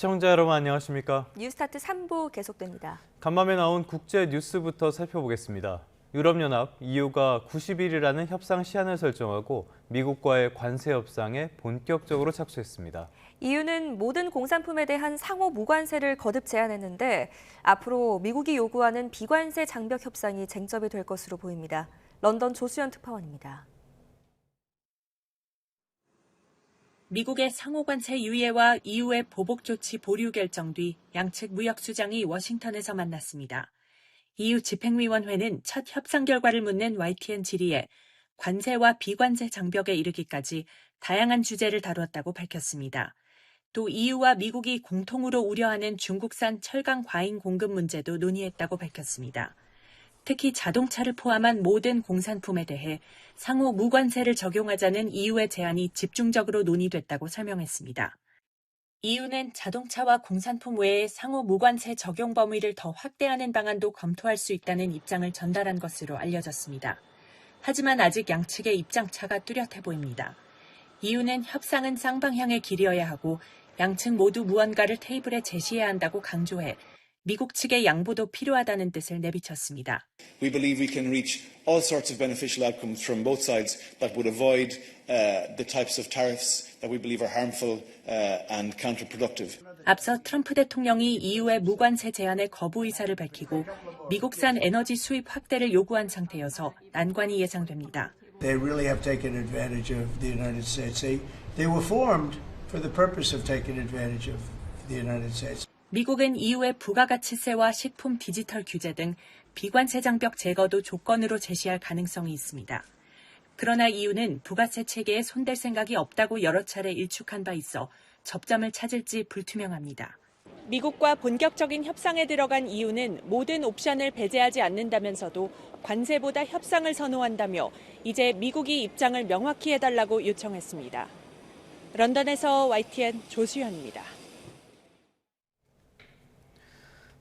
시청자 여러분 안녕하십니까? 뉴스타트 3부 계속됩니다. 간밤에 나온 국제 뉴스부터 살펴보겠습니다. 유럽연합 EU가 90일이라는 협상 시한을 설정하고 미국과의 관세 협상에 본격적으로 착수했습니다. EU는 모든 공산품에 대한 상호 무관세를 거듭 제안했는데 앞으로 미국이 요구하는 비관세 장벽 협상이 쟁점이 될 것으로 보입니다. 런던 조수연 특파원입니다. 미국의 상호관세 유예와 EU의 보복 조치 보류 결정 뒤 양측 무역수장이 워싱턴에서 만났습니다. EU 집행위원회는 첫 협상 결과를 묻는 YTN 질의에 관세와 비관세 장벽에 이르기까지 다양한 주제를 다뤘다고 밝혔습니다. 또 EU와 미국이 공통으로 우려하는 중국산 철강 과잉 공급 문제도 논의했다고 밝혔습니다. 특히 자동차를 포함한 모든 공산품에 대해 상호 무관세를 적용하자는 EU의 제안이 집중적으로 논의됐다고 설명했습니다. EU는 자동차와 공산품 외에 상호 무관세 적용 범위를 더 확대하는 방안도 검토할 수 있다는 입장을 전달한 것으로 알려졌습니다. 하지만 아직 양측의 입장차가 뚜렷해 보입니다. EU는 협상은 쌍방향의 길이어야 하고 양측 모두 무언가를 테이블에 제시해야 한다고 강조해 미국 측의 양보도 필요하다는 뜻을 내비쳤습니다. We believe we can reach all sorts of beneficial outcomes from both sides that would avoid the types of tariffs that we believe are harmful and counterproductive. 앞서 트럼프 대통령이 EU의 무관세 제안에 거부 의사를 밝히고 미국산 에너지 수입 확대를 요구한 상태여서 난관이 예상됩니다. They really have taken advantage of the United States. They were formed for the purpose of taking advantage of the United States. 미국은 EU의 부가가치세와 식품 디지털 규제 등 비관세 장벽 제거도 조건으로 제시할 가능성이 있습니다. 그러나 EU는 부가세 체계에 손댈 생각이 없다고 여러 차례 일축한 바 있어 접점을 찾을지 불투명합니다. 미국과 본격적인 협상에 들어간 EU는 모든 옵션을 배제하지 않는다면서도 관세보다 협상을 선호한다며 이제 미국이 입장을 명확히 해달라고 요청했습니다. 런던에서 YTN 조수현입니다.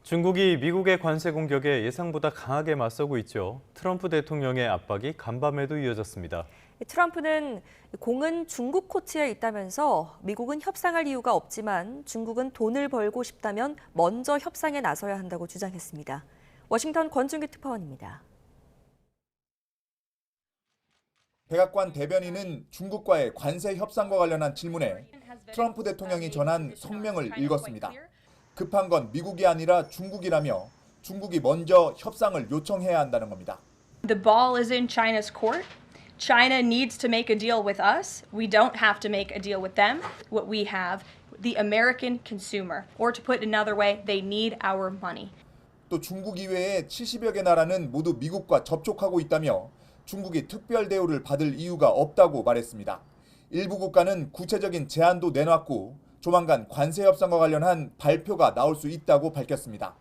중국이 미국의 관세 공격에 예상보다 강하게 맞서고 있죠. 트럼프 대통령의 압박이 간밤에도 이어졌습니다. 트럼프는 공은 중국 코트에 있다면서 미국은 협상할 이유가 없지만 중국은 돈을 벌고 싶다면 먼저 협상에 나서야 한다고 주장했습니다. 워싱턴 권준기 특파원입니다. 백악관 대변인은 중국과의 관세 협상과 관련한 질문에 트럼프 대통령이 전한 성명을 읽었습니다. 급한 건 미국이 아니라 중국이라며 중국이 먼저 협상을 요청해야 한다는 겁니다. The ball is in China's court. China needs to make a deal with us. We don't have to make a deal with them. What we have, the American consumer. Or to put it another way, they need our money. 또 중국 이외에 70여 개 나라는 모두 미국과 접촉하고 있다며 중국이 특별 대우를 받을 이유가 없다고 말했습니다. 일부 국가는 구체적인 제안도 내놨고 조만간 관세 협상과 관련한 발표가 나올 수 있다고 밝혔습니다.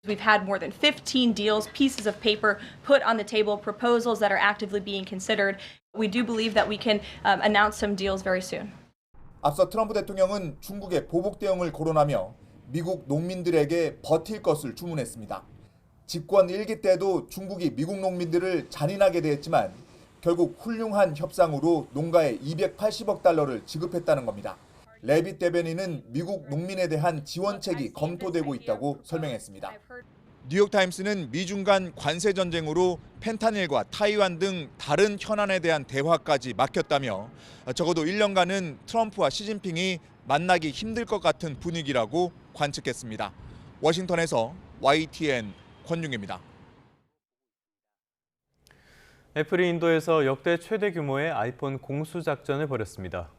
We've had more than 15 deals, pieces of paper put on the table, proposals that are actively being considered. We do believe that we can announce some deals very soon. 앞서 트럼프 대통령은 중국의 보복 대응을 거론하며 미국 농민들에게 버틸 것을 주문했습니다. 집권 1기 때도 중국이 미국 농민들을 잔인하게 대했지만 결국 훌륭한 협상으로 농가에 280억 달러를 지급했다는 겁니다. 레빗 대변인은 미국 농민에 대한 지원책이 검토되고 있다고 설명했습니다. 뉴욕타임스는 미중 간 관세 전쟁으로 펜타닐과 타이완 등 다른 현안에 대한 대화까지 막혔다며 적어도 1년간은 트럼프와 시진핑이 만나기 힘들 것 같은 분위기라고 관측했습니다. 워싱턴에서 YTN 권윤기입니다. 애플이 인도에서 역대 최대 규모의 아이폰 공수 작전을 벌였습니다.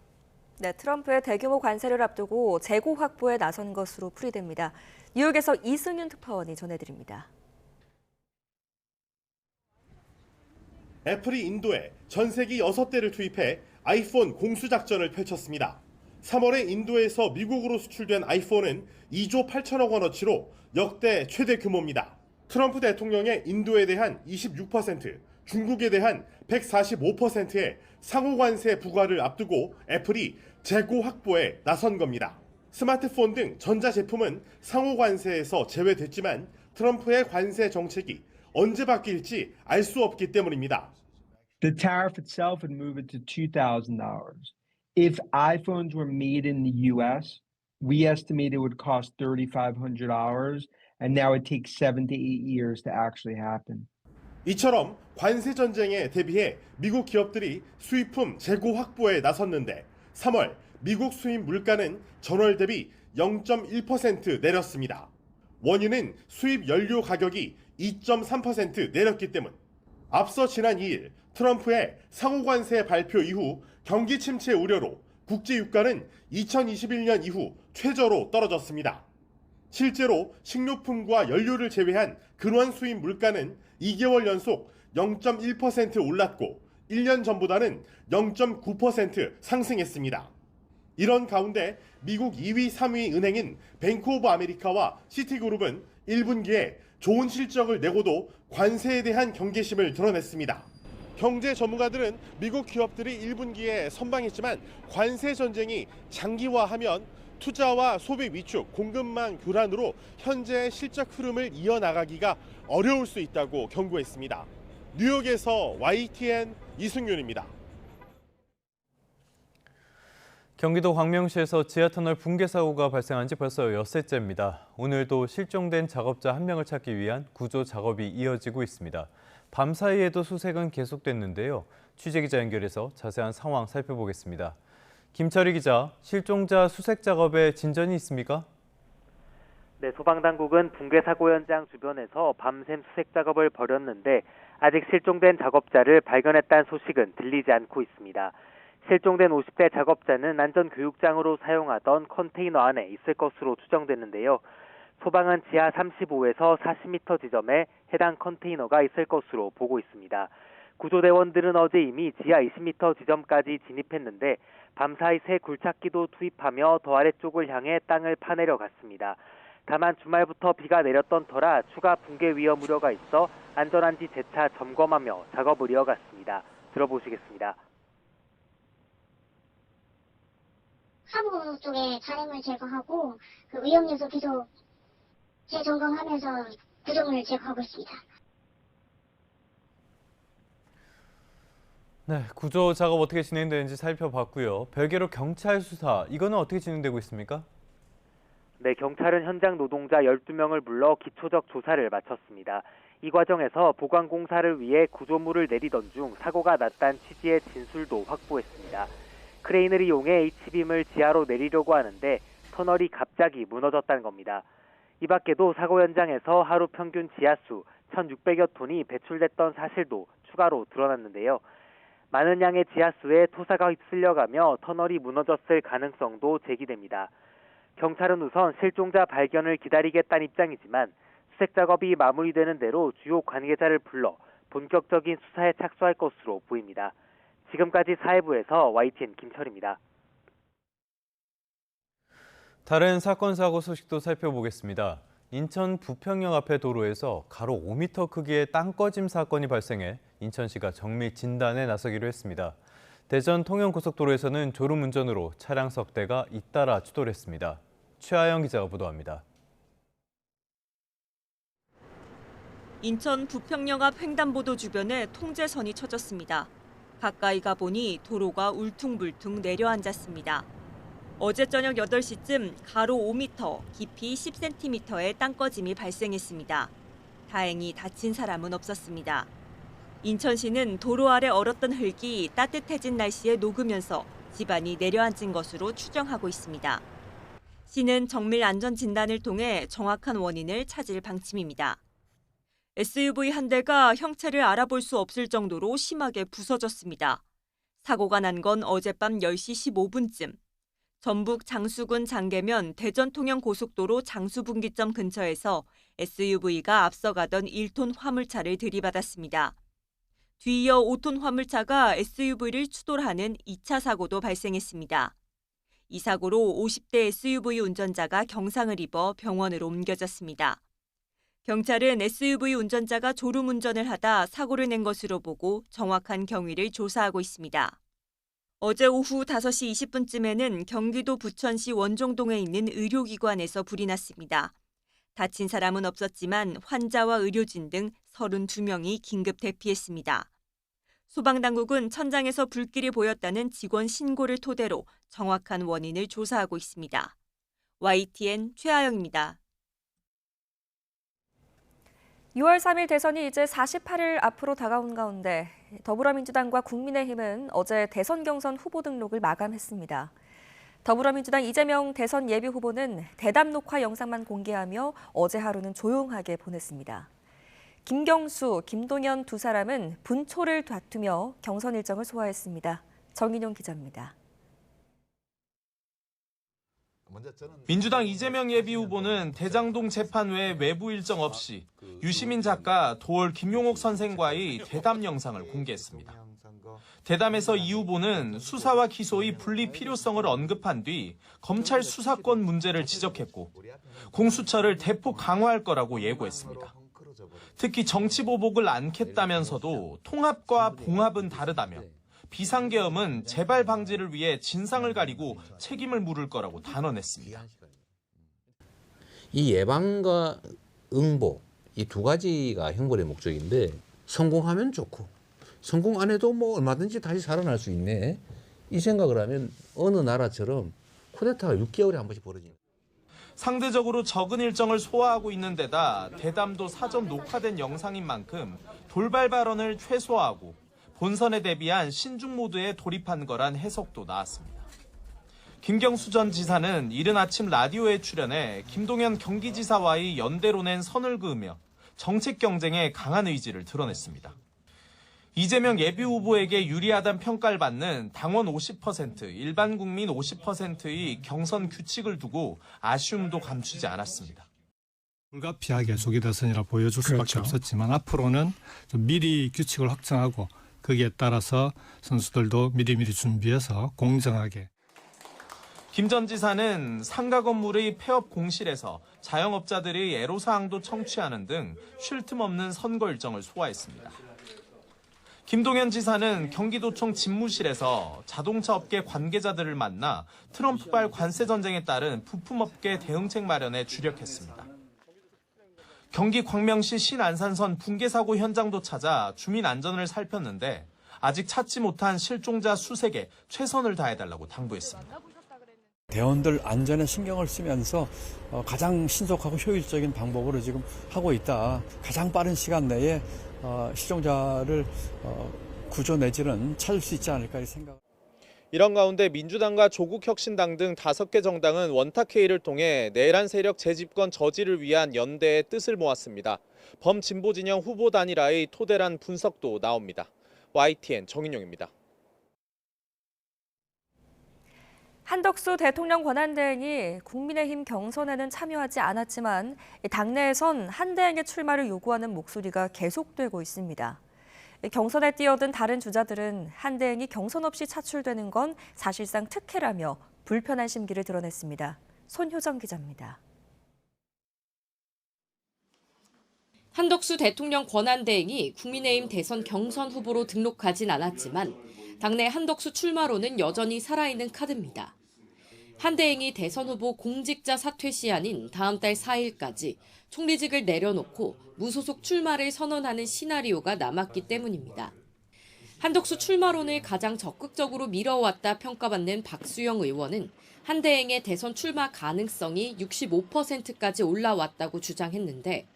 네, 트럼프의 대규모 관세를 앞두고 재고 확보에 나선 것으로 풀이됩니다. 뉴욕에서 이승윤 특파원이 전해드립니다. 애플이 인도에 전세기 6대를 투입해 아이폰 공수작전을 펼쳤습니다. 3월에 인도에서 미국으로 수출된 아이폰은 2조 8천억 원어치로 역대 최대 규모입니다. 트럼프 대통령의 인도에 대한 26%, 중국에 대한 145%의 상호관세 부과를 앞두고 애플이 재고 확보에 나선 겁니다. 스마트폰 등 전자제품은 상호관세에서 제외됐지만 트럼프의 관세 정책이 언제 바뀔지 알 수 없기 때문입니다. The tariff itself would move it to $2,000. If iPhones were made in the U.S., We estimate it would cost $3,500, and now it takes 7 to 8 years to actually happen. 이처럼 관세 전쟁에 대비해 미국 기업들이 수입품 재고 확보에 나섰는데 3월 미국 수입 물가는 전월 대비 0.1% 내렸습니다. 원인은 수입 연료 가격이 2.3% 내렸기 때문. 앞서 지난 2일 트럼프의 상호 관세 발표 이후 경기 침체 우려로 국제 유가는 2021년 이후 최저로 떨어졌습니다. 실제로 식료품과 연료를 제외한 근원 수입 물가는 2개월 연속 0.1% 올랐고 1년 전보다는 0.9% 상승했습니다. 이런 가운데 미국 2위, 3위 은행인 뱅크 오브 아메리카와 시티그룹은 1분기에 좋은 실적을 내고도 관세에 대한 경계심을 드러냈습니다. 경제 전문가들은 미국 기업들이 1분기에 선방했지만 관세 전쟁이 장기화하면 투자와 소비 위축, 공급망 교란으로 현재의 실적 흐름을 이어나가기가 어려울 수 있다고 경고했습니다. 뉴욕에서 YTN 이승윤입니다. 경기도 광명시에서 지하터널 붕괴 사고가 발생한 지 벌써 엿새째입니다. 오늘도 실종된 작업자 1명을 찾기 위한 구조 작업이 이어지고 있습니다. 밤사이에도 수색은 계속됐는데요. 취재기자 연결해서 자세한 상황 살펴보겠습니다. 김철희 기자, 실종자 수색 작업에 진전이 있습니까? 네, 소방당국은 붕괴 사고 현장 주변에서 밤샘 수색 작업을 벌였는데 아직 실종된 작업자를 발견했다는 소식은 들리지 않고 있습니다. 실종된 50대 작업자는 안전교육장으로 사용하던 컨테이너 안에 있을 것으로 추정되는데요. 소방은 지하 35에서 40m 지점에 해당 컨테이너가 있을 것으로 보고 있습니다. 구조대원들은 어제 이미 지하 20m 지점까지 진입했는데 밤사이 새 굴착기도 투입하며 더 아래쪽을 향해 땅을 파내려 갔습니다. 다만 주말부터 비가 내렸던 터라 추가 붕괴 위험 우려가 있어 안전한지 재차 점검하며 작업을 이어갔습니다. 들어보시겠습니다. 하부 쪽에 잔해물 제거하고 그 위험 요소 계속 재점검하면서 구조물을 제거하고 있습니다. 네, 구조 작업 어떻게 진행되는지 살펴봤고요. 별개로 경찰 수사, 이거는 어떻게 진행되고 있습니까? 네, 경찰은 현장 노동자 12명을 불러 기초적 조사를 마쳤습니다. 이 과정에서 보강공사를 위해 구조물을 내리던 중 사고가 났다는 취지의 진술도 확보했습니다. 크레인을 이용해 H빔을 지하로 내리려고 하는데 터널이 갑자기 무너졌다는 겁니다. 이 밖에도 사고 현장에서 하루 평균 지하수 1,600여 톤이 배출됐던 사실도 추가로 드러났는데요. 많은 양의 지하수에 토사가 휩쓸려가며 터널이 무너졌을 가능성도 제기됩니다. 경찰은 우선 실종자 발견을 기다리겠다는 입장이지만 수색 작업이 마무리되는 대로 주요 관계자를 불러 본격적인 수사에 착수할 것으로 보입니다. 지금까지 사회부에서 YTN 김철입니다. 다른 사건 사고 소식도 살펴보겠습니다. 인천 부평역 앞의 도로에서 가로 5m 크기의 땅 꺼짐 사건이 발생해 인천시가 정밀 진단에 나서기로 했습니다. 대전 통영고속도로에서는 졸음운전으로 차량 석 대가 잇따라 추돌했습니다. 최하영 기자가 보도합니다. 인천 부평역 앞 횡단보도 주변에 통제선이 쳐졌습니다. 가까이 가보니 도로가 울퉁불퉁 내려앉았습니다. 어제 저녁 8시쯤 가로 5m, 깊이 10cm의 땅꺼짐이 발생했습니다. 다행히 다친 사람은 없었습니다. 인천시는 도로 아래 얼었던 흙이 따뜻해진 날씨에 녹으면서 집안이 내려앉은 것으로 추정하고 있습니다. 시는 정밀 안전 진단을 통해 정확한 원인을 찾을 방침입니다. SUV 한 대가 형체를 알아볼 수 없을 정도로 심하게 부서졌습니다. 사고가 난 건 어젯밤 10시 15분쯤. 전북 장수군 장계면 대전 통영 고속도로 장수분기점 근처에서 SUV가 앞서가던 1톤 화물차를 들이받았습니다. 뒤이어 5톤 화물차가 SUV를 추돌하는 2차 사고도 발생했습니다. 이 사고로 50대 SUV 운전자가 경상을 입어 병원으로 옮겨졌습니다. 경찰은 SUV 운전자가 졸음운전을 하다 사고를 낸 것으로 보고 정확한 경위를 조사하고 있습니다. 어제 오후 5시 20분쯤에는 경기도 부천시 원종동에 있는 의료기관에서 불이 났습니다. 다친 사람은 없었지만 환자와 의료진 등 32명이 긴급 대피했습니다. 소방당국은 천장에서 불길이 보였다는 직원 신고를 토대로 정확한 원인을 조사하고 있습니다. YTN 최아영입니다. 6월 3일 대선이 이제 48일 앞으로 다가온 가운데 더불어민주당과 국민의힘은 어제 대선 경선 후보 등록을 마감했습니다. 더불어민주당 이재명 대선 예비 후보는 대담 녹화 영상만 공개하며 어제 하루는 조용하게 보냈습니다. 김경수, 김동연 두 사람은 분초를 다투며 경선 일정을 소화했습니다. 정인용 기자입니다. 민주당 이재명 예비 후보는 대장동 재판 외 외부 일정 없이 유시민 작가, 도올 김용옥 선생과의 대담 영상을 공개했습니다. 대담에서 이 후보는 수사와 기소의 분리 필요성을 언급한 뒤 검찰 수사권 문제를 지적했고 공수처를 대폭 강화할 거라고 예고했습니다. 특히 정치보복을 않겠다면서도 통합과 봉합은 다르다며 비상계엄은 재발 방지를 위해 진상을 가리고 책임을 물을 거라고 단언했습니다. 이 예방과 응보, 이 두 가지가 형벌의 목적인데 성공하면 좋고 성공 안 해도 뭐 얼마든지 다시 살아날 수 있네. 이 생각을 하면 어느 나라처럼 쿠데타가 6개월에 한 번씩 벌어집니다. 상대적으로 적은 일정을 소화하고 있는 데다 대담도 사전 녹화된 영상인 만큼 돌발 발언을 최소화하고 본선에 대비한 신중 모드에 돌입한 거란 해석도 나왔습니다. 김경수 전 지사는 이른 아침 라디오에 출연해 김동연 경기지사와의 연대로 낸 선을 그으며 정책 경쟁에 강한 의지를 드러냈습니다. 이재명 예비후보에게 유리하다는 평가를 받는 당원 50%, 일반 국민 50%의 경선 규칙을 두고 아쉬움도 감추지 않았습니다. 불가피하게 조기 대선이라 보여줄 수밖에 없었지만 앞으로는 좀 미리 규칙을 확정하고 거기에 따라서 선수들도 미리미리 준비해서 공정하게. 김 전 지사는 상가 건물의 폐업 공실에서 자영업자들의 애로사항도 청취하는 등 쉴 틈 없는 선거 일정을 소화했습니다. 김동연 지사는 경기도청 집무실에서 자동차 업계 관계자들을 만나 트럼프발 관세 전쟁에 따른 부품업계 대응책 마련에 주력했습니다. 경기 광명시 신안산선 붕괴 사고 현장도 찾아 주민 안전을 살폈는데 아직 찾지 못한 실종자 수색에 최선을 다해달라고 당부했습니다. 대원들 안전에 신경을 쓰면서 가장 신속하고 효율적인 방법으로 지금 하고 있다. 가장 빠른 시간 내에 실종자를 구조 내지는 찾을 수 있지 않을까 생각. 이런 가운데 민주당과 조국혁신당 등 5개 정당은 원탁회의를 통해 내란 세력 재집권 저지를 위한 연대의 뜻을 모았습니다. 범진보 진영 후보 단일화의 토대란 분석도 나옵니다. YTN 정인용입니다. 한덕수 대통령 권한대행이 국민의힘 경선에는 참여하지 않았지만 당내에선 한대행의 출마를 요구하는 목소리가 계속되고 있습니다. 경선에 뛰어든 다른 주자들은 한대행이 경선 없이 차출되는 건 사실상 특혜라며 불편한 심기를 드러냈습니다. 손효정 기자입니다. 한덕수 대통령 권한대행이 국민의힘 대선 경선 후보로 등록하진 않았지만 당내 한덕수 출마론은 여전히 살아있는 카드입니다. 한대행이 대선 후보 공직자 사퇴 시한인 다음 달 4일까지 총리직을 내려놓고 무소속 출마를 선언하는 시나리오가 남았기 때문입니다. 한덕수 출마론을 가장 적극적으로 밀어왔다 평가받는 박수영 의원은 한대행의 대선 출마 가능성이 65%까지 올라왔다고 주장했는데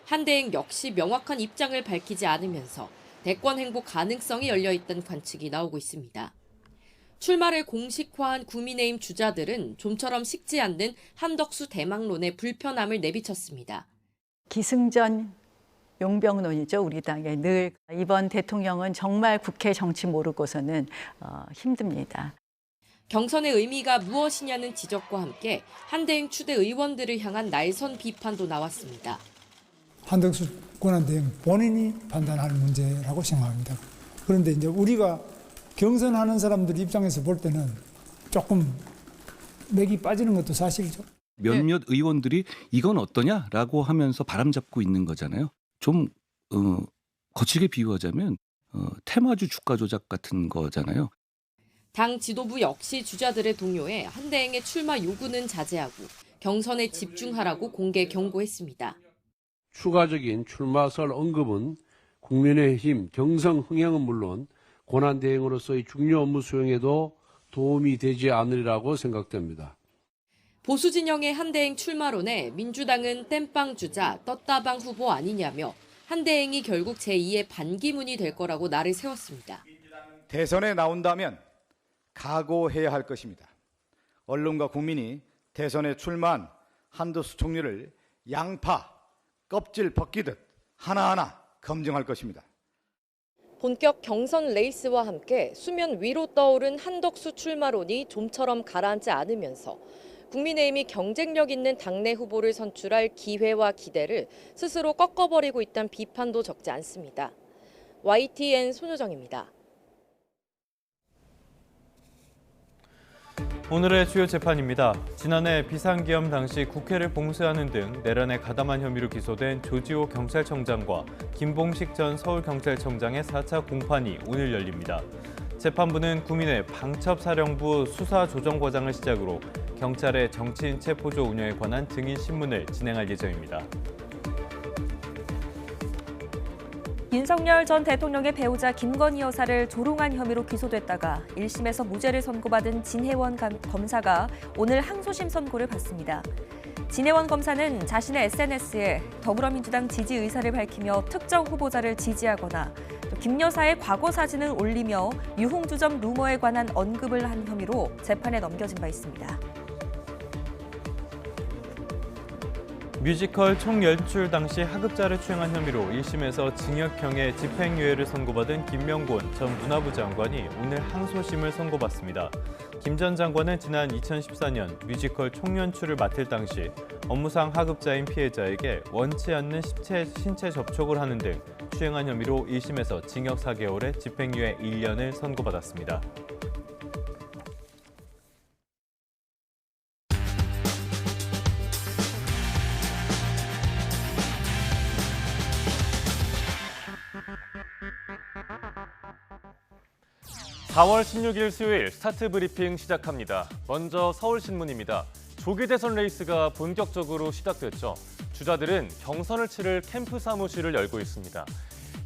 한대행 역시 명확한 입장을 밝히지 않으면서 대권 행보 가능성이 열려있다는 관측이 나오고 있습니다. 출마를 공식화한 국민의힘 주자들은 좀처럼 식지 않는 한덕수 대망론에 불편함을 내비쳤습니다. 기승전 용병론이죠. 우리 당에 늘 이번 대통령은 정말 국회 정치 모르고서는 힘듭니다. 경선의 의미가 무엇이냐는 지적과 함께 한대행 추대 의원들을 향한 날선 비판도 나왔습니다. 한덕수 권한대행 본인이 판단할 문제라고 생각합니다. 그런데 이제 우리가 경선하는 사람들 입장에서 볼 때는 조금 맥이 빠지는 것도 사실이죠. 몇몇 의원들이 이건 어떠냐라고 하면서 바람잡고 있는 거잖아요. 좀 거칠게 비유하자면 테마주 주가 조작 같은 거잖아요. 당 지도부 역시 주자들의 동요에 한대행의 출마 요구는 자제하고 경선에 집중하라고 공개 경고했습니다. 추가적인 출마설 언급은 국민의힘 경선 흥행은 물론 권한대행으로서의 중요 업무 수행에도 도움이 되지 않으리라고 생각됩니다. 보수 진영의 한대행 출마론에 민주당은 땜빵 주자 떴다방 후보 아니냐며 한대행이 결국 제2의 반기문이 될 거라고 날을 세웠습니다. 대선에 나온다면 각오해야 할 것입니다. 언론과 국민이 대선에 출마한 한덕수 총리를 양파, 껍질 벗기듯 하나하나 검증할 것입니다. 본격 경선 레이스와 함께 수면 위로 떠오른 한덕수 출마론이 좀처럼 가라앉지 않으면서 국민의힘이 경쟁력 있는 당내 후보를 선출할 기회와 기대를 스스로 꺾어버리고 있다는 비판도 적지 않습니다. YTN 손효정입니다. 오늘의 주요 재판입니다. 지난해 비상계엄 당시 국회를 봉쇄하는 등 내란에 가담한 혐의로 기소된 조지호 경찰청장과 김봉식 전 서울경찰청장의 4차 공판이 오늘 열립니다. 재판부는 구민의 방첩사령부 수사조정과장을 시작으로 경찰의 정치인 체포조 운영에 관한 증인 신문을 진행할 예정입니다. 윤석열 전 대통령의 배우자 김건희 여사를 조롱한 혐의로 기소됐다가 1심에서 무죄를 선고받은 진혜원 검사가 오늘 항소심 선고를 받습니다. 진혜원 검사는 자신의 SNS에 더불어민주당 지지 의사를 밝히며 특정 후보자를 지지하거나 김 여사의 과거 사진을 올리며 유흥주점 루머에 관한 언급을 한 혐의로 재판에 넘겨진 바 있습니다. 뮤지컬 총연출 당시 하급자를 추행한 혐의로 1심에서 징역형의 집행유예를 선고받은 김명곤 전 문화부 장관이 오늘 항소심을 선고받습니다. 김 전 장관은 지난 2014년 뮤지컬 총연출을 맡을 당시 업무상 하급자인 피해자에게 원치 않는 신체 접촉을 하는 등 추행한 혐의로 1심에서 징역 4개월에 집행유예 1년을 선고받았습니다. (4월 16일) 수요일 스타트 브리핑 시작합니다. 먼저 서울신문입니다. 조기 대선 레이스가 본격적으로 시작됐죠. 주자들은 경선을 치를 캠프 사무실을 열고 있습니다.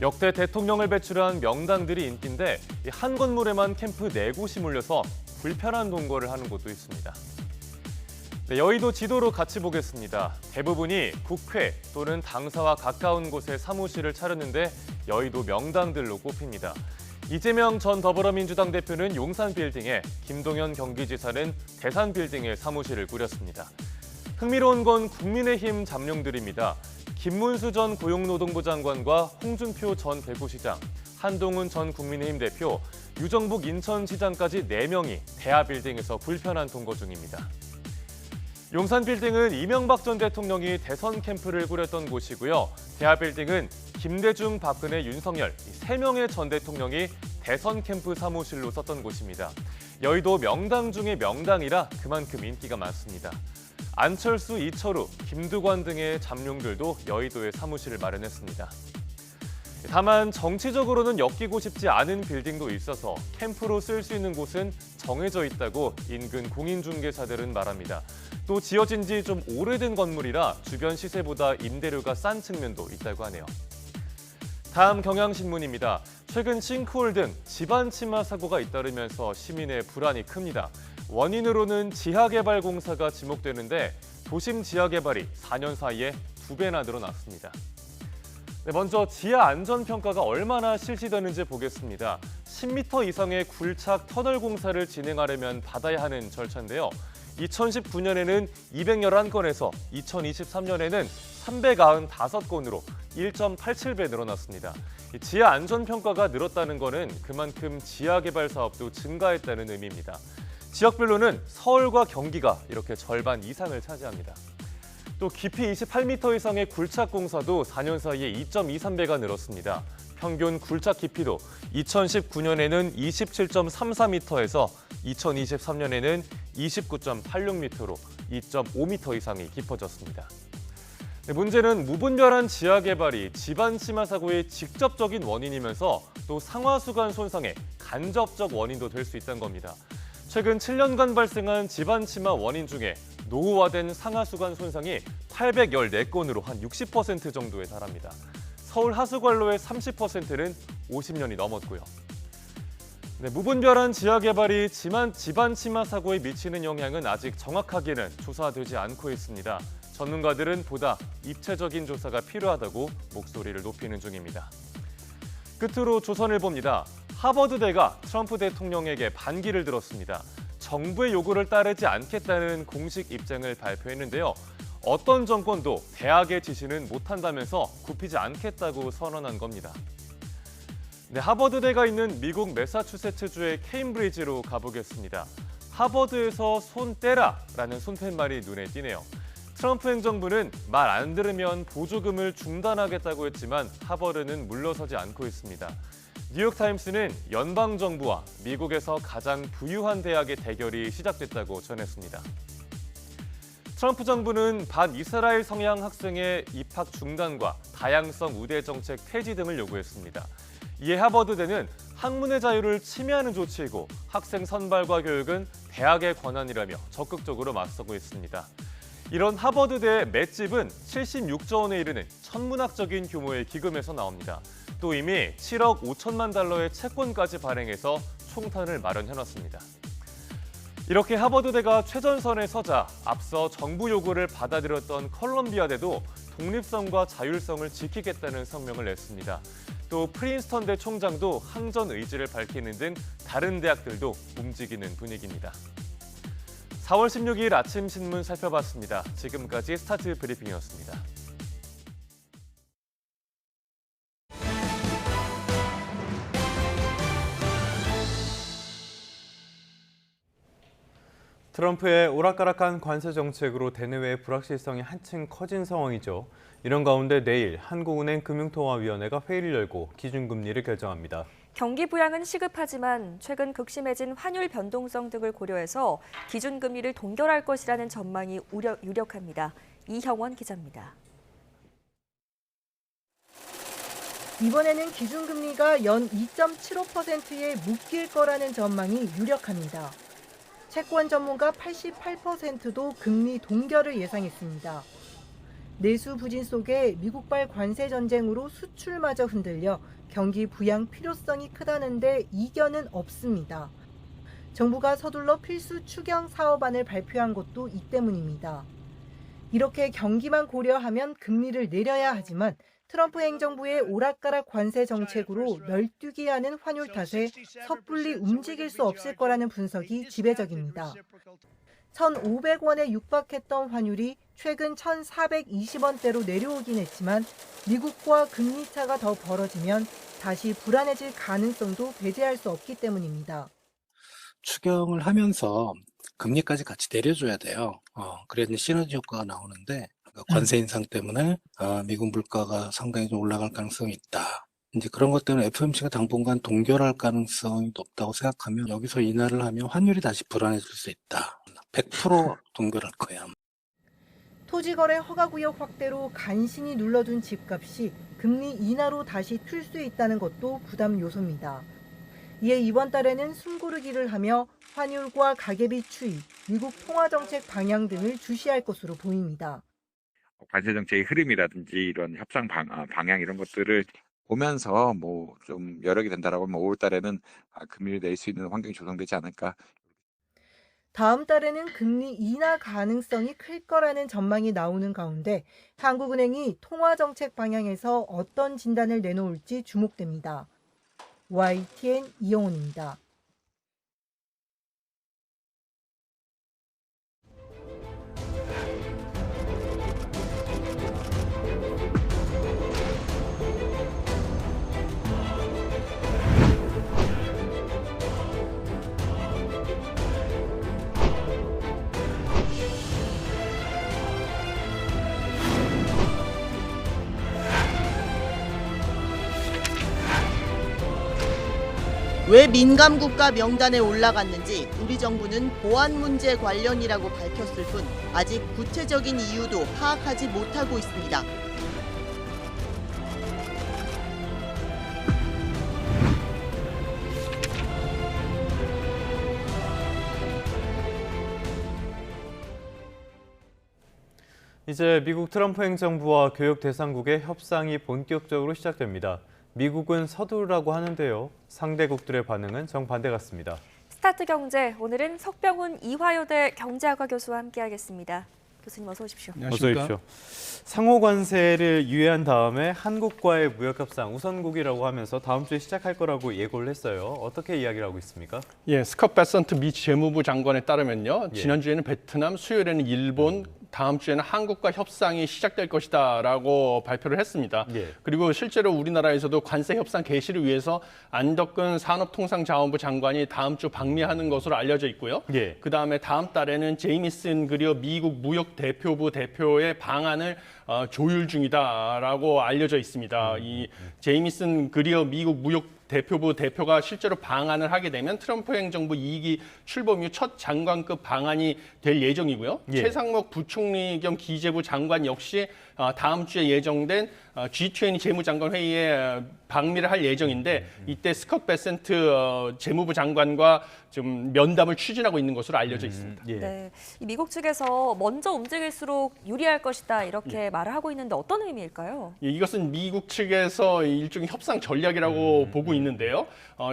역대 대통령을 배출한 명당들이 인기인데 한 건물에만 캠프 4곳이 몰려서 불편한 동거를 하는 곳도 있습니다. 네, 여의도 지도로 같이 보겠습니다. 대부분이 국회 또는 당사와 가까운 곳에 사무실을 차렸는데 여의도 명당들로 꼽힙니다. 이재명 전 더불어민주당 대표는 용산 빌딩에, 김동연 경기지사는 대산 빌딩에 사무실을 꾸렸습니다. 흥미로운 건 국민의힘 잠룡들입니다. 김문수 전 고용노동부 장관과 홍준표 전 대구시장, 한동훈 전 국민의힘 대표, 유정북 인천시장까지 4명이 대하 빌딩에서 불편한 동거 중입니다. 용산 빌딩은 이명박 전 대통령이 대선 캠프를 꾸렸던 곳이고요. 대하 빌딩은 김대중, 박근혜, 윤석열 3명의 전 대통령이 대선 캠프 사무실로 썼던 곳입니다. 여의도 명당 중에 명당이라 그만큼 인기가 많습니다. 안철수, 이철우, 김두관 등의 잠룡들도 여의도에 사무실을 마련했습니다. 다만 정치적으로는 엮이고 싶지 않은 빌딩도 있어서 캠프로 쓸 수 있는 곳은 정해져 있다고 인근 공인중개사들은 말합니다. 또 지어진 지 좀 오래된 건물이라 주변 시세보다 임대료가 싼 측면도 있다고 하네요. 다음 경향신문입니다. 최근 싱크홀 등 집안 침하 사고가 잇따르면서 시민의 불안이 큽니다. 원인으로는 지하개발공사가 지목되는데 도심 지하개발이 4년 사이에 2배나 늘어났습니다. 네, 먼저 지하 안전평가가 얼마나 실시되는지 보겠습니다. 10m 이상의 굴착 터널 공사를 진행하려면 받아야 하는 절차인데요. 2019년에는 211건에서 2023년에는 395건으로 1.87배 늘어났습니다. 지하 안전평가가 늘었다는 것은 그만큼 지하개발 사업도 증가했다는 의미입니다. 지역별로는 서울과 경기가 이렇게 절반 이상을 차지합니다. 또 깊이 28m 이상의 굴착 공사도 4년 사이에 2.23배가 늘었습니다. 평균 굴착 깊이도 2019년에는 27.34m에서 2023년에는 29.86m로 2.5m 이상이 깊어졌습니다. 네, 문제는 무분별한 지하개발이 집안 침하 사고의 직접적인 원인이면서 또 상하수관 손상의 간접적 원인도 될 수 있다는 겁니다. 최근 7년간 발생한 집안 침하 원인 중에 노후화된 상하수관 손상이 814건으로 한 60% 정도에 달합니다. 서울 하수관로의 30%는 50년이 넘었고요. 네, 무분별한 지하 개발이 집안 침하 사고에 미치는 영향은 아직 정확하게는 조사되지 않고 있습니다. 전문가들은 보다 입체적인 조사가 필요하다고 목소리를 높이는 중입니다. 끝으로 조선일보입니다. 하버드대가 트럼프 대통령에게 반기를 들었습니다. 정부의 요구를 따르지 않겠다는 공식 입장을 발표했는데요. 어떤 정권도 대학의 지시는 못한다면서 굽히지 않겠다고 선언한 겁니다. 네, 하버드대가 있는 미국 매사추세츠주의 케임브리지로 가보겠습니다. 하버드에서 손 떼라라는 손팻말이 눈에 띄네요. 트럼프 행정부는 말 안 들으면 보조금을 중단하겠다고 했지만 하버드는 물러서지 않고 있습니다. 뉴욕타임스는 연방정부와 미국에서 가장 부유한 대학의 대결이 시작됐다고 전했습니다. 트럼프 정부는 반이스라엘 성향 학생의 입학 중단과 다양성 우대 정책 폐지 등을 요구했습니다. 이에 하버드대는 학문의 자유를 침해하는 조치이고 학생 선발과 교육은 대학의 권한이라며 적극적으로 맞서고 있습니다. 이런 하버드대의 맷집은 76조 원에 이르는 천문학적인 규모의 기금에서 나옵니다. 또 이미 7억 5천만 달러의 채권까지 발행해서 총탄을 마련해놨습니다. 이렇게 하버드대가 최전선에 서자 앞서 정부 요구를 받아들였던 컬럼비아대도 독립성과 자율성을 지키겠다는 성명을 냈습니다. 또 프린스턴대 총장도 항전 의지를 밝히는 등 다른 대학들도 움직이는 분위기입니다. 4월 16일 아침 신문 살펴봤습니다. 지금까지 스타트 브리핑이었습니다. 트럼프의 오락가락한 관세 정책으로 대내외의 불확실성이 한층 커진 상황이죠. 이런 가운데 내일 한국은행 금융통화위원회가 회의를 열고 기준금리를 결정합니다. 경기 부양은 시급하지만 최근 극심해진 환율 변동성 등을 고려해서 기준금리를 동결할 것이라는 전망이 유력합니다. 이형원 기자입니다. 이번에는 기준금리가 연 2.75%에 묶일 거라는 전망이 유력합니다. 채권 전문가 88%도 금리 동결을 예상했습니다. 내수 부진 속에 미국발 관세 전쟁으로 수출마저 흔들려 경기 부양 필요성이 크다는데 이견은 없습니다. 정부가 서둘러 필수 추경 사업안을 발표한 것도 이 때문입니다. 이렇게 경기만 고려하면 금리를 내려야 하지만 트럼프 행정부의 오락가락 관세 정책으로 널뛰게 하는 환율 탓에 섣불리 움직일 수 없을 거라는 분석이 지배적입니다. 1,500원에 육박했던 환율이 최근 1,420원대로 내려오긴 했지만 미국과 금리 차가 더 벌어지면 다시 불안해질 가능성도 배제할 수 없기 때문입니다. 추경을 하면서 금리까지 같이 내려줘야 돼요. 그래야 시너지 효과가 나오는데 관세 인상 때문에 미국 물가가 상당히 좀 올라갈 가능성이 있다. 이제 그런 것 때문에 FOMC가 당분간 동결할 가능성이 높다고 생각하면 여기서 인하를 하면 환율이 다시 불안해질 수 있다. 100% 동결할 거야. 토지거래 허가구역 확대로 간신히 눌러둔 집값이 금리 인하로 다시 튈 수 있다는 것도 부담 요소입니다. 이에 이번 달에는 숨고르기를 하며 환율과 가계비 추이, 미국 통화정책 방향 등을 주시할 것으로 보입니다. 관세 정책의 흐름이라든지 이런 협상 방향 이런 것들을 보면서 좀 여력이 된다라고 하면 5월 달에는 금리를 낼 수 있는 환경이 조성되지 않을까. 다음 달에는 금리 인하 가능성이 클 거라는 전망이 나오는 가운데 한국은행이 통화정책 방향에서 어떤 진단을 내놓을지 주목됩니다. YTN 이영훈입니다. 왜 민감국가 명단에 올라갔는지 우리 정부는 보안 문제 관련이라고 밝혔을 뿐 아직 구체적인 이유도 파악하지 못하고 있습니다. 이제 미국 트럼프 행정부와 교역 대상국의 협상이 본격적으로 시작됩니다. 미국은 서두르라고 하는데요. 상대국들의 반응은 정반대 같습니다. 스타트 경제, 오늘은 석병훈 이화여대 경제학과 교수와 함께하겠습니다. 교수님 어서 오십시오. 어서 오십시오. 상호 관세를 유예한 다음에 한국과의 무역 협상 우선국이라고 하면서 다음 주에 시작할 거라고 예고를 했어요. 어떻게 이야기를 하고 있습니까? 예, 스콧 베센트 미 재무부 장관에 따르면요. 지난주에는 베트남, 수요일에는 일본, 다음 주에는 한국과 협상이 시작될 것이다라고 발표를 했습니다. 그리고 실제로 우리나라에서도 관세 협상 개시를 위해서 안덕근 산업통상자원부 장관이 다음 주 방미하는 것으로 알려져 있고요. 그다음에 다음 달에는 제이미슨 그리어 미국 무역 대표부 대표의 방안을 조율 중이다라고 알려져 있습니다. 이 제이미슨 그리어 미국 무역 대표부 대표가 실제로 방안을 하게 되면 트럼프 행정부 2기 출범 이후 첫 장관급 방안이 될 예정이고요. 최상목 부총리 겸 기재부 장관 역시 다음 주에 예정된 G20 재무장관 회의에 방미를 할 예정인데 이때 스콧 베센트 재무부 장관과 좀 면담을 추진하고 있는 것으로 알려져 있습니다. 네, 이 미국 측에서 먼저 움직일수록 유리할 것이다 이렇게 말을 하고 있는데 어떤 의미일까요? 이것은 미국 측에서 일종의 협상 전략이라고 보고 있는데요.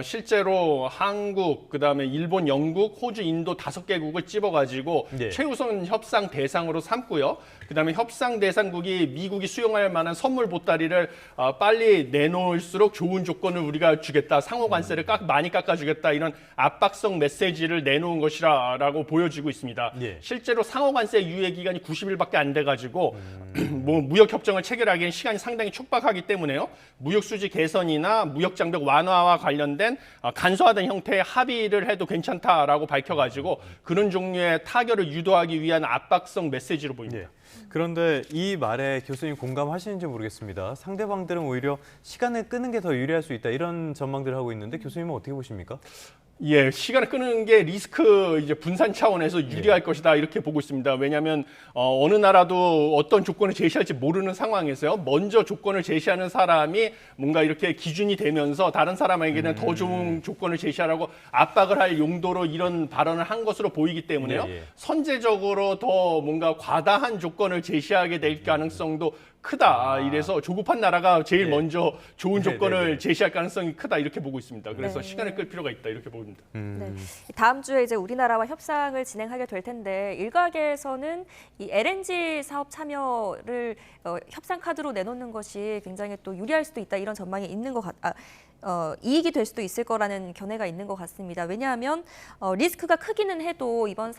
실제로 한국, 그다음에 일본, 영국, 호주, 인도 5개국을 찝어가지고 최우선 협상 대상으로 삼고요. 그다음에 협상 대상국이 미국이 수용할 만한 선물 보따리를 빨리 내놓을수록 좋은 조건을 우리가 주겠다. 상호 관세를 많이 깎아주겠다. 이런 압박성 메시지를 내놓은 것이라고 보여지고 있습니다. 실제로 상호 관세 유예 기간이 90일밖에 안 돼가지고 뭐 무역 협정을 체결하기엔 시간이 상당히 촉박하기 때문에요. 무역 수지 개선이나 무역 장벽 완화와 관련된 간소화된 형태의 합의를 해도 괜찮다라고 밝혀가지고 그런 종류의 타결을 유도하기 위한 압박성 메시지로 보입니다. 그런데 이 말에 교수님 공감하시는지 모르겠습니다. 상대방들은 오히려 시간을 끄는 게 더 유리할 수 있다 이런 전망들을 하고 있는데 교수님은 어떻게 보십니까? 예, 시간을 끄는 게 리스크 이제 분산 차원에서 유리할 것이다 이렇게 보고 있습니다. 왜냐하면 어느 나라도 어떤 조건을 제시할지 모르는 상황에서요. 먼저 조건을 제시하는 사람이 뭔가 이렇게 기준이 되면서 다른 사람에게는 더 좋은 조건을 제시하라고 압박을 할 용도로 이런 발언을 한 것으로 보이기 때문에요. 선제적으로 더 뭔가 과다한 조건을 제시하게 될 가능성도 크다. 이래서 조급한 나라가 제일 먼저 좋은 조건을 제시할 가능성이 크다 이렇게 보고 있습니다. 그래서 시간을 끌 필요가 있다 이렇게 보입니다. 다음 주에 이제 우리나라와 협상을 진행하게 될 텐데 일각에서는 이 LNG 사업 참여를 협상 카드로 내놓는 것이 굉장히 또 유리할 수도 있다 이런 전망이 있는 것 이익이 될 수도 있을 거라는 견해가 있는 것 같습니다. 왜냐하면 리스크가 크기는 해도 이번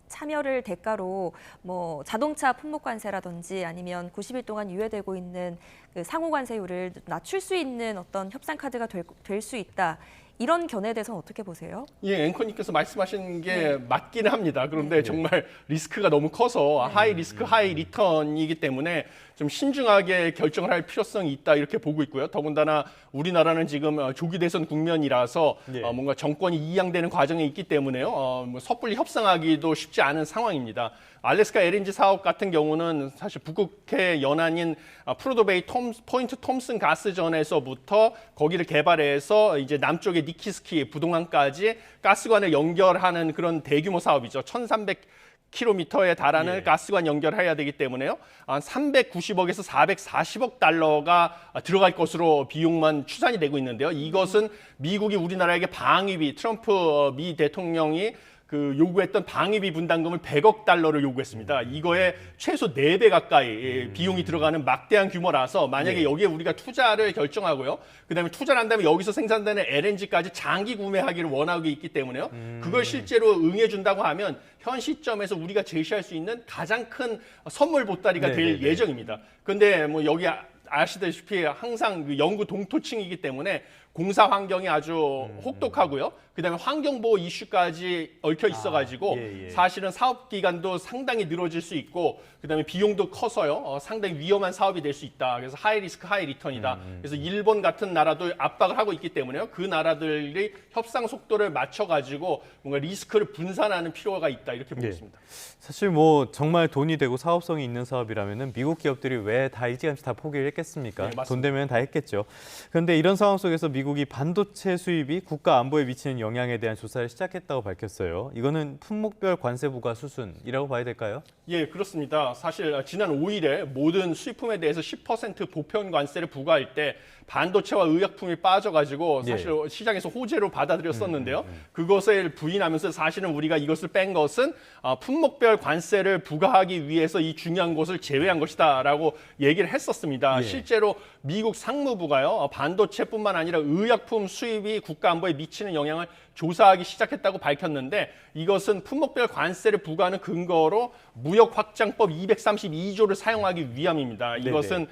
참여를 대가로 뭐 자동차 품목 관세라든지 아니면 90일 동안 유예되고 있는 그 상호 관세율을 낮출 수 있는 어떤 협상 카드가 될 수 있다. 이런 견해에 대해서는 어떻게 보세요? 예, 앵커님께서 말씀하신 게 맞기는 합니다. 그런데 정말 리스크가 너무 커서 하이 리스크, 하이 리턴이기 때문에 좀 신중하게 결정을 할 필요성이 있다 이렇게 보고 있고요. 더군다나 우리나라는 지금 조기 대선 국면이라서 뭔가 정권이 이양되는 과정에 있기 때문에요. 뭐 섣불리 협상하기도 쉽지 않은 상황입니다. 알래스카 LNG 사업 같은 경우는 사실 북극해 연안인 프로도베이 포인트 톰슨 가스전에서부터 거기를 개발해서 이제 남쪽의 니키스키 부동항까지 가스관을 연결하는 그런 대규모 사업이죠. 1,300km에 달하는 가스관 연결해야 되기 때문에요. 한 390억에서 440억 달러가 들어갈 것으로 비용만 추산이 되고 있는데요. 이것은 미국이 우리나라에게 방위비, 트럼프 미 대통령이 그 요구했던 방위비 분담금을 100억 달러를 요구했습니다. 이거에 최소 4배 가까이 비용이 들어가는 막대한 규모라서 만약에 여기에 우리가 투자를 결정하고요. 그다음에 투자를 한다면 여기서 생산되는 LNG까지 장기 구매하기를 원하고 있기 때문에요. 그걸 실제로 응해준다고 하면 현 시점에서 우리가 제시할 수 있는 가장 큰 선물 보따리가 될 예정입니다. 그런데 뭐 여기 아시다시피 항상 그 영구 동토층이기 때문에 공사 환경이 아주 혹독하고요. 그다음에 환경보호 이슈까지 얽혀 있어가지고 사실은 사업 기간도 상당히 늘어질 수 있고 그다음에 비용도 커서요. 상당히 위험한 사업이 될 수 있다. 그래서 하이 리스크, 하이 리턴이다. 그래서 일본 같은 나라도 압박을 하고 있기 때문에요. 그 나라들이 협상 속도를 맞춰가지고 뭔가 리스크를 분산하는 필요가 있다. 이렇게 보고 있습니다. 사실 뭐 정말 돈이 되고 사업성이 있는 사업이라면은 미국 기업들이 왜 다 일찌감치 다 포기를 했겠습니까? 돈 되면 다 했겠죠. 그런데 이런 상황 속에서 미국이 반도체 수입이 국가 안보에 미치는 영향에 대한 조사를 시작했다고 밝혔어요. 이거는 품목별 관세 부과 수순이라고 봐야 될까요? 예, 그렇습니다. 사실 지난 5일에 모든 수입품에 대해서 10% 보편 관세를 부과할 때 반도체와 의약품이 빠져가지고 사실 시장에서 호재로 받아들였었는데요. 그것을 부인하면서 사실은 우리가 이것을 뺀 것은 품목별 관세를 부과하기 위해서 이 중요한 것을 제외한 것이다라고 얘기를 했었습니다. 실제로 미국 상무부가요, 반도체뿐만 아니라 의약품 수입이 국가 안보에 미치는 영향을 조사하기 시작했다고 밝혔는데 이것은 품목별 관세를 부과하는 근거로 무역확장법 232조를 사용하기 위함입니다. 이것은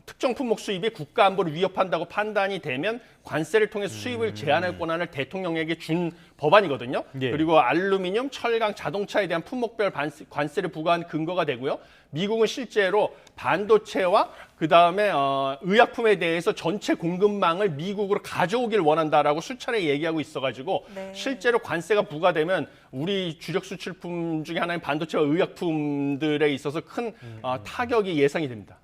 특정 품목 수입이 국가 안보를 위협한다고 판단이 되면 관세를 통해 수입을 제한할 권한을 대통령에게 준 법안이거든요. 그리고 알루미늄, 철강, 자동차에 대한 품목별 관세를 부과한 근거가 되고요. 미국은 실제로 반도체와 그다음에 의약품에 대해서 전체 공급망을 미국으로 가져오길 원한다라고 수차례 얘기하고 있어가지고 실제로 관세가 부과되면 우리 주력 수출품 중에 하나인 반도체와 의약품들에 있어서 큰 타격이 예상이 됩니다.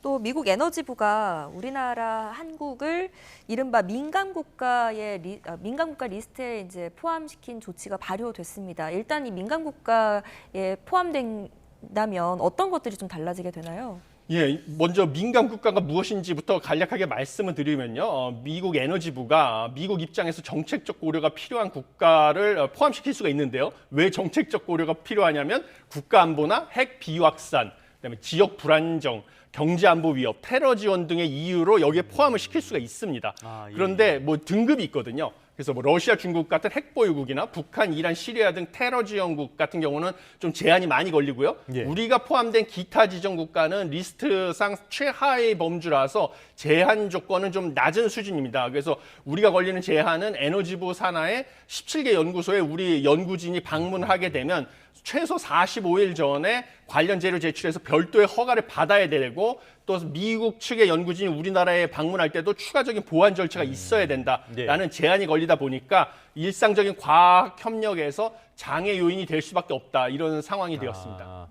또 미국 에너지부가 우리나라 한국을 이른바 민감 국가 리스트에 이제 포함시킨 조치가 발효됐습니다. 일단 이 민감 국가에 포함된다면 어떤 것들이 좀 달라지게 되나요? 예, 먼저 민감 국가가 무엇인지부터 간략하게 말씀을 드리면요. 미국 에너지부가 미국 입장에서 정책적 고려가 필요한 국가를 포함시킬 수가 있는데요. 왜 정책적 고려가 필요하냐면 국가 안보나 핵 비확산, 그다음에 지역 불안정, 경제 안보 위협, 테러 지원 등의 이유로 여기에 포함을 시킬 수가 있습니다. 그런데 뭐 등급이 있거든요. 그래서 뭐 러시아, 중국 같은 핵 보유국이나 북한, 이란, 시리아 등 테러 지원국 같은 경우는 좀 제한이 많이 걸리고요. 우리가 포함된 기타 지정 국가는 리스트상 최하의 범주라서 제한 조건은 좀 낮은 수준입니다. 그래서 우리가 걸리는 제한은 에너지부 산하의 17개 연구소에 우리 연구진이 방문하게 되면 최소 45일 전에 관련 재료 제출해서 별도의 허가를 받아야 되고 또 미국 측의 연구진이 우리나라에 방문할 때도 추가적인 보안 절차가 있어야 된다라는 제한이 걸리다 보니까 일상적인 과학 협력에서 장애 요인이 될 수밖에 없다 이런 상황이 되었습니다.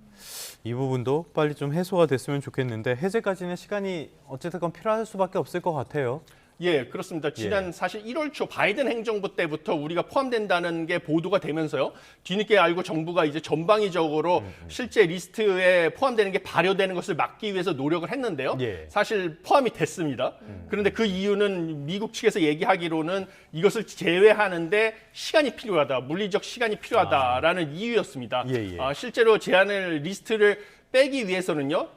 이 부분도 빨리 좀 해소가 됐으면 좋겠는데 해제까지는 시간이 어쨌든 필요할 수밖에 없을 것 같아요. 예, 그렇습니다. 지난 사실 1월 초 바이든 행정부 때부터 우리가 포함된다는 게 보도가 되면서요. 뒤늦게 알고 정부가 이제 전방위적으로 실제 리스트에 포함되는 게 발효되는 것을 막기 위해서 노력을 했는데요. 사실 포함이 됐습니다. 그런데 그 이유는 미국 측에서 얘기하기로는 이것을 제외하는데 시간이 필요하다, 물리적 시간이 필요하다라는 이유였습니다. 실제로 제한을 리스트를 빼기 위해서는요.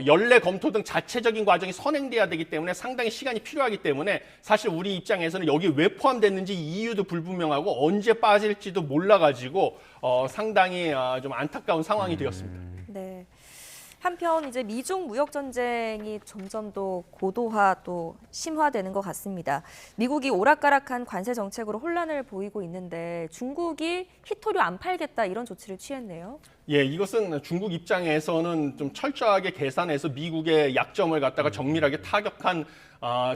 연례 검토 등 자체적인 과정이 선행돼야 되기 때문에 상당히 시간이 필요하기 때문에 사실 우리 입장에서는 여기 왜 포함됐는지 이유도 불분명하고 언제 빠질지도 몰라가지고 상당히 좀 안타까운 상황이 되었습니다. 네. 한편 이제 미중 무역 전쟁이 점점 더 고도화 또 심화되는 것 같습니다. 미국이 오락가락한 관세 정책으로 혼란을 보이고 있는데 중국이 히토류 안 팔겠다 이런 조치를 취했네요. 예, 이것은 중국 입장에서는 좀 철저하게 계산해서 미국의 약점을 갖다가 정밀하게 타격한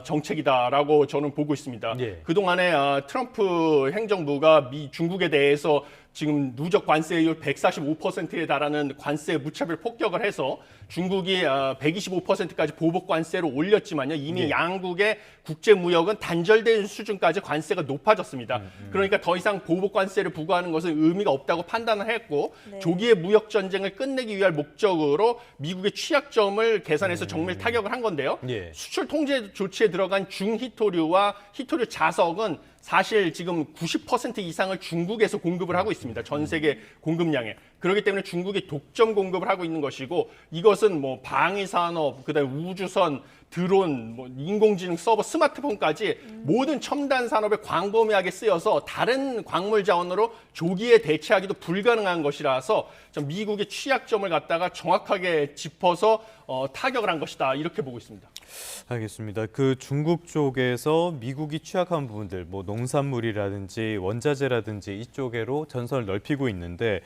정책이다라고 저는 보고 있습니다. 그동안에 트럼프 행정부가 중국에 대해서 지금 누적 관세율 145%에 달하는 관세 무차별 폭격을 해서 중국이 125%까지 보복 관세로 올렸지만요. 이미 양국의 국제 무역은 단절된 수준까지 관세가 높아졌습니다. 그러니까 더 이상 보복 관세를 부과하는 것은 의미가 없다고 판단을 했고 조기의 무역 전쟁을 끝내기 위한 목적으로 미국의 취약점을 계산해서 정밀 타격을 한 건데요. 수출 통제 조치에 들어간 중히토류와 히토류 자석은 사실 지금 90% 이상을 중국에서 공급을 하고 있습니다. 전 세계 공급량에. 그렇기 때문에 중국이 독점 공급을 하고 있는 것이고 이것은 뭐 방위 산업, 그다음에 우주선, 드론, 뭐 인공지능 서버, 스마트폰까지 모든 첨단 산업에 광범위하게 쓰여서 다른 광물 자원으로 조기에 대체하기도 불가능한 것이라서 좀 미국의 취약점을 갖다가 정확하게 짚어서 타격을 한 것이다 이렇게 보고 있습니다. 알겠습니다. 그 중국 쪽에서 미국이 취약한 부분들, 뭐 농산물이라든지 원자재라든지 이쪽으로 전선을 넓히고 있는데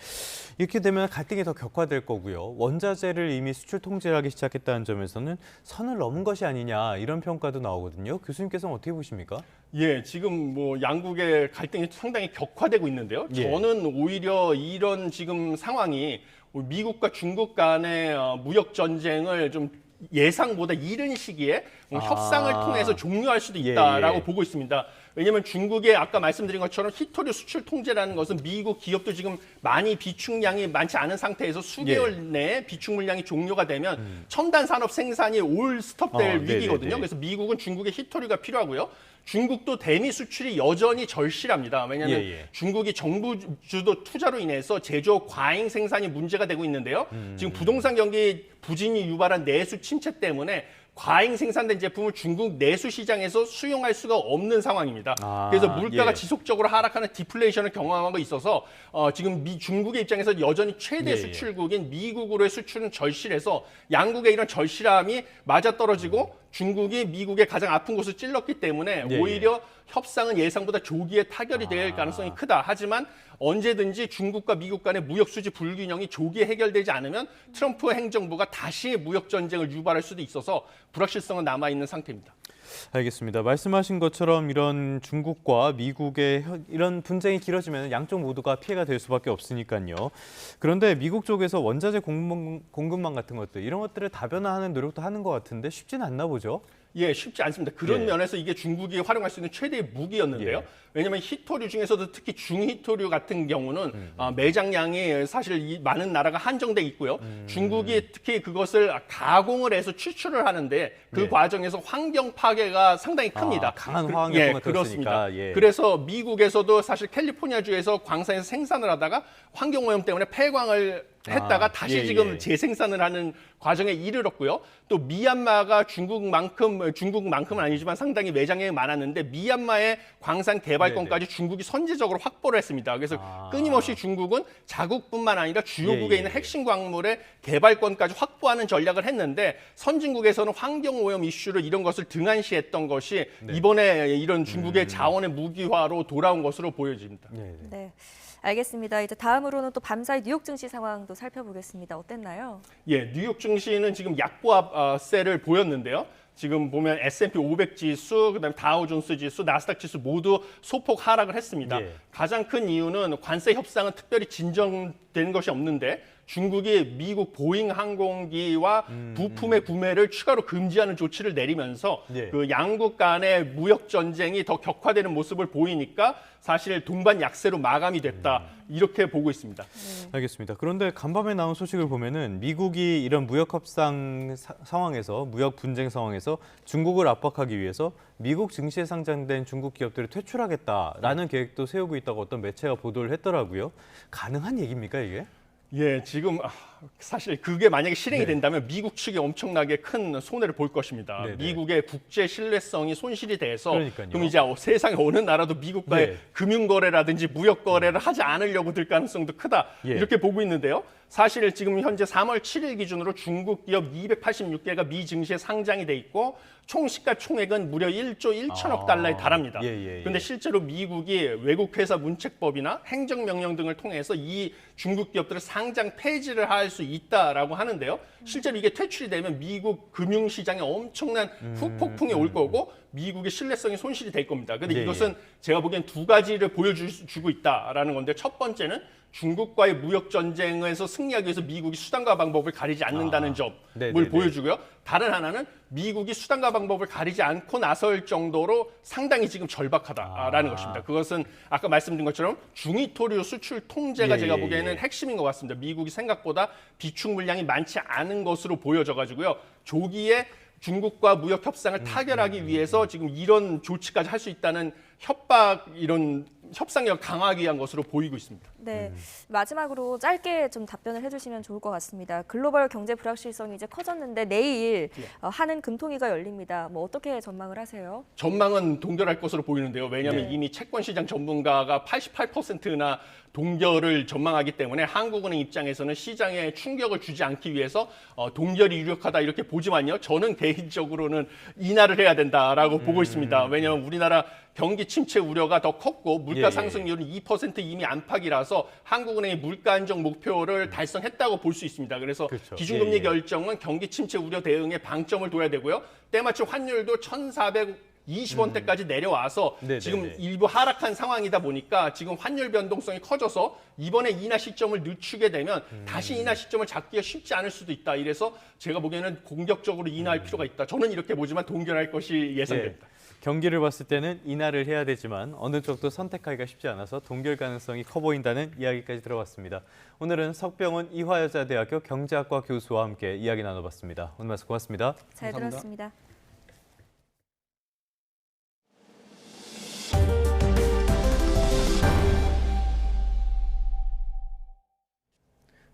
이렇게 되면 갈등이 더 격화될 거고요. 원자재를 이미 수출 통제하기 시작했다는 점에서는 선을 넘은 것이 아니냐 이런 평가도 나오거든요. 교수님께서는 어떻게 보십니까? 예, 지금 뭐 양국의 갈등이 상당히 격화되고 있는데요. 저는 오히려 이런 지금 상황이 미국과 중국 간의 무역 전쟁을 좀 예상보다 이른 시기에 협상을 통해서 종료할 수도 있다라고 보고 있습니다. 왜냐하면 중국의 아까 말씀드린 것처럼 히토류 수출 통제라는 것은 미국 기업도 지금 많이 비축량이 많지 않은 상태에서 수개월 내에 비축 물량이 종료가 되면 첨단 산업 생산이 올 스톱될 위기거든요. 그래서 미국은 중국의 히토류가 필요하고요. 중국도 대미 수출이 여전히 절실합니다. 왜냐하면 중국이 정부 주도 투자로 인해서 제조업 과잉 생산이 문제가 되고 있는데요. 지금 부동산 경기 부진이 유발한 내수 침체 때문에 과잉 생산된 제품을 중국 내수 시장에서 수용할 수가 없는 상황입니다. 그래서 물가가 지속적으로 하락하는 디플레이션을 경험하고 있어서 지금 중국의 입장에서 여전히 최대 수출국인 미국으로의 수출은 절실해서 양국의 이런 절실함이 맞아떨어지고 중국이 미국의 가장 아픈 곳을 찔렀기 때문에 오히려 협상은 예상보다 조기에 타결이 될 가능성이 크다. 하지만 언제든지 중국과 미국 간의 무역 수지 불균형이 조기에 해결되지 않으면 트럼프 행정부가 다시 무역 전쟁을 유발할 수도 있어서 불확실성은 남아 있는 상태입니다. 알겠습니다. 말씀하신 것처럼 이런 중국과 미국의 이런 분쟁이 길어지면 양쪽 모두가 피해가 될 수밖에 없으니까요. 그런데 미국 쪽에서 원자재 공급망 같은 것들 이런 것들을 다변화하는 노력도 하는 것 같은데 쉽지는 않나 보죠? 예, 쉽지 않습니다. 그런 면에서 이게 중국이 활용할 수 있는 최대의 무기였는데요. 왜냐하면 히토류 중에서도 특히 중히토류 같은 경우는 매장량이 사실 많은 나라가 한정돼 있고요. 중국이 특히 그것을 가공을 해서 추출을 하는데 그 과정에서 환경 파괴가 상당히 큽니다. 강한 화학약품을 그렇습니다. 그래서 미국에서도 사실 캘리포니아주에서 광산에서 생산을 하다가 환경오염 때문에 폐광을 했다가 다시 지금 재생산을 하는 과정에 이르렀고요. 또 미얀마가 중국만큼은 아니지만 상당히 매장량이 많았는데 미얀마의 광산 개발권까지 중국이 선제적으로 확보를 했습니다. 그래서 끊임없이 중국은 자국뿐만 아니라 주요국에 있는 핵심 광물의 개발권까지 확보하는 전략을 했는데 선진국에서는 환경오염 이슈를 이런 것을 등한시했던 것이 이번에 이런 중국의 자원의 무기화로 돌아온 것으로 보여집니다. 네. 알겠습니다. 이제 다음으로는 또 밤사이 뉴욕 증시 상황도 살펴보겠습니다. 어땠나요? 예, 뉴욕 증시는 지금 약보합세를 보였는데요. 지금 보면 S&P 500 지수, 그다음에 다우존스 지수, 나스닥 지수 모두 소폭 하락을 했습니다. 가장 큰 이유는 관세 협상은 특별히 진정된 것이 없는데 중국이 미국 보잉 항공기와 부품의 구매를 추가로 금지하는 조치를 내리면서 그 양국 간의 무역 전쟁이 더 격화되는 모습을 보이니까 사실 동반 약세로 마감이 됐다. 이렇게 보고 있습니다. 알겠습니다. 그런데 간밤에 나온 소식을 보면은 미국이 이런 무역 협상 상황에서 무역 분쟁 상황에서 중국을 압박하기 위해서 미국 증시에 상장된 중국 기업들을 퇴출하겠다라는 계획도 세우고 있다고 어떤 매체가 보도를 했더라고요. 가능한 얘기입니까, 이게? 예, 지금 사실 그게 만약에 실행이 된다면 미국 측이 엄청나게 큰 손해를 볼 것입니다. 미국의 국제 신뢰성이 손실이 돼서 그럼 이제 세상에 어느 나라도 미국과의 금융거래라든지 무역거래를 하지 않으려고 들 가능성도 크다. 이렇게 보고 있는데요. 사실 지금 현재 3월 7일 기준으로 중국 기업 286개가 미 증시에 상장이 돼 있고 총 시가총액은 무려 1조 1천억 달러에 달합니다. 그런데 실제로 미국이 외국 회사 문책법이나 행정명령 등을 통해서 이 중국 기업들을 상장 폐지를 할 수 있다라고 하는데요. 실제로 이게 퇴출이 되면 미국 금융시장에 엄청난 후폭풍이 올 거고 미국의 신뢰성이 손실이 될 겁니다. 그런데 이것은 제가 보기엔 두 가지를 보여주고 있다라는 건데 첫 번째는 중국과의 무역 전쟁에서 승리하기 위해서 미국이 수단과 방법을 가리지 않는다는 점을 보여주고요. 다른 하나는 미국이 수단과 방법을 가리지 않고 나설 정도로 상당히 지금 절박하다라는 것입니다. 그것은 아까 말씀드린 것처럼 중히토류 수출 통제가 제가 보기에는 핵심인 것 같습니다. 미국이 생각보다 비축 물량이 많지 않은 것으로 보여져가지고요. 조기에 중국과 무역 협상을 타결하기 위해서 지금 이런 조치까지 할 수 있다는 이런 협상력을 강화하기 위한 것으로 보이고 있습니다. 네, 마지막으로 짧게 좀 답변을 해주시면 좋을 것 같습니다. 글로벌 경제 불확실성이 이제 커졌는데 내일 한은 금통위가 열립니다. 뭐 어떻게 전망을 하세요? 전망은 동결할 것으로 보이는데요. 왜냐하면 이미 채권 시장 전문가가 88%나 동결을 전망하기 때문에 한국은행 입장에서는 시장에 충격을 주지 않기 위해서 동결이 유력하다 이렇게 보지만요. 저는 개인적으로는 인하를 해야 된다라고 보고 있습니다. 왜냐하면 우리나라 경기 침체 우려가 더 컸고 물가 상승률은 2% 이미 안팎이라서 한국은행의 물가 안정 목표를 달성했다고 볼 수 있습니다. 그래서 기준금리 결정은 경기 침체 우려 대응에 방점을 둬야 되고요. 때마침 환율도 1,400 20원대까지 내려와서 네네네. 지금 일부 하락한 상황이다 보니까 지금 환율 변동성이 커져서 이번에 인하 시점을 늦추게 되면 다시 인하 시점을 잡기가 쉽지 않을 수도 있다. 이래서 제가 보기에는 공격적으로 인하할 필요가 있다. 저는 이렇게 보지만 동결할 것이 예상됩니다. 경기를 봤을 때는 인하를 해야 되지만 어느 쪽도 선택하기가 쉽지 않아서 동결 가능성이 커 보인다는 이야기까지 들어봤습니다. 오늘은 석병훈 이화여자대학교 경제학과 교수와 함께 이야기 나눠봤습니다. 오늘 말씀 고맙습니다. 잘 들었습니다.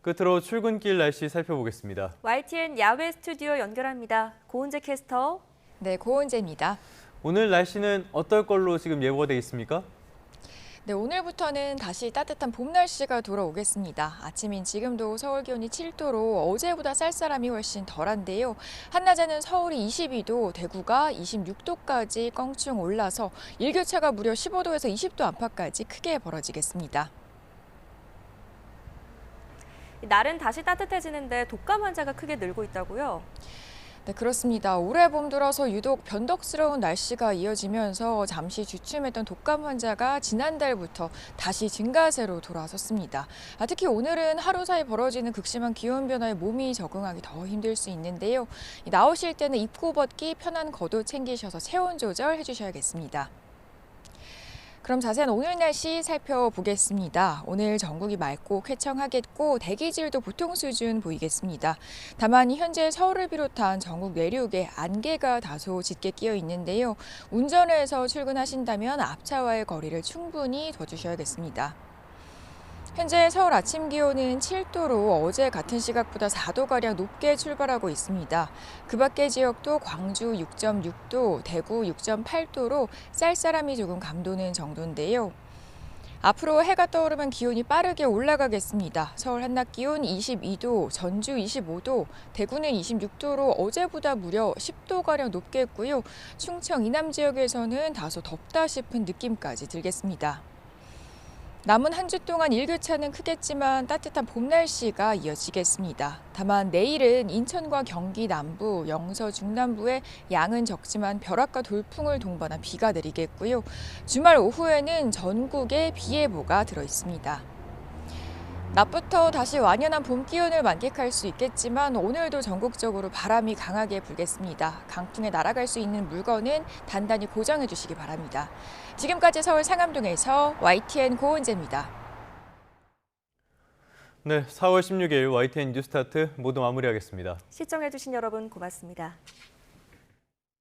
끝으로 출근길 날씨 살펴보겠습니다. YTN 야외 스튜디오 연결합니다. 고은재 캐스터. 네, 고은재입니다. 오늘 날씨는 어떨 걸로 지금 예보가 돼 있습니까? 네, 오늘부터는 다시 따뜻한 봄 날씨가 돌아오겠습니다. 아침인 지금도 서울 기온이 7도로 어제보다 쌀쌀함이 훨씬 덜한데요. 한낮에는 서울이 22도, 대구가 26도까지 껑충 올라서 일교차가 무려 15도에서 20도 안팎까지 크게 벌어지겠습니다. 날은 다시 따뜻해지는데 독감 환자가 크게 늘고 있다고요? 네, 그렇습니다. 올해 봄 들어서 유독 변덕스러운 날씨가 이어지면서 잠시 주춤했던 독감 환자가 지난달부터 다시 증가세로 돌아섰습니다. 특히 오늘은 하루 사이 벌어지는 극심한 기온 변화에 몸이 적응하기 더 힘들 수 있는데요. 나오실 때는 입고 벗기, 편한 겉옷 챙기셔서 체온 조절해 주셔야겠습니다. 그럼 자세한 오늘 날씨 살펴보겠습니다. 오늘 전국이 맑고 쾌청하겠고 대기질도 보통 수준 보이겠습니다. 다만 현재 서울을 비롯한 전국 내륙에 안개가 다소 짙게 끼어 있는데요. 운전해서 출근하신다면 앞차와의 거리를 충분히 둬주셔야겠습니다. 현재 서울 아침 기온은 7도로 어제 같은 시각보다 4도가량 높게 출발하고 있습니다. 그 밖의 지역도 광주 6.6도, 대구 6.8도로 쌀쌀함이 조금 감도는 정도인데요. 앞으로 해가 떠오르면 기온이 빠르게 올라가겠습니다. 서울 한낮 기온 22도, 전주 25도, 대구는 26도로 어제보다 무려 10도가량 높겠고요. 충청 이남 지역에서는 다소 덥다 싶은 느낌까지 들겠습니다. 남은 한 주 동안 일교차는 크겠지만 따뜻한 봄 날씨가 이어지겠습니다. 다만 내일은 인천과 경기 남부, 영서 중남부에 양은 적지만 벼락과 돌풍을 동반한 비가 내리겠고요. 주말 오후에는 전국에 비 예보가 들어 있습니다. 낮부터 다시 완연한 봄 기온을 만끽할 수 있겠지만 오늘도 전국적으로 바람이 강하게 불겠습니다. 강풍에 날아갈 수 있는 물건은 단단히 고정해 주시기 바랍니다. 지금까지 서울 상암동에서 YTN 고은재입니다. 네, 4월 16일 YTN 뉴스타트 모두 마무리하겠습니다. 시청해주신 여러분 고맙습니다.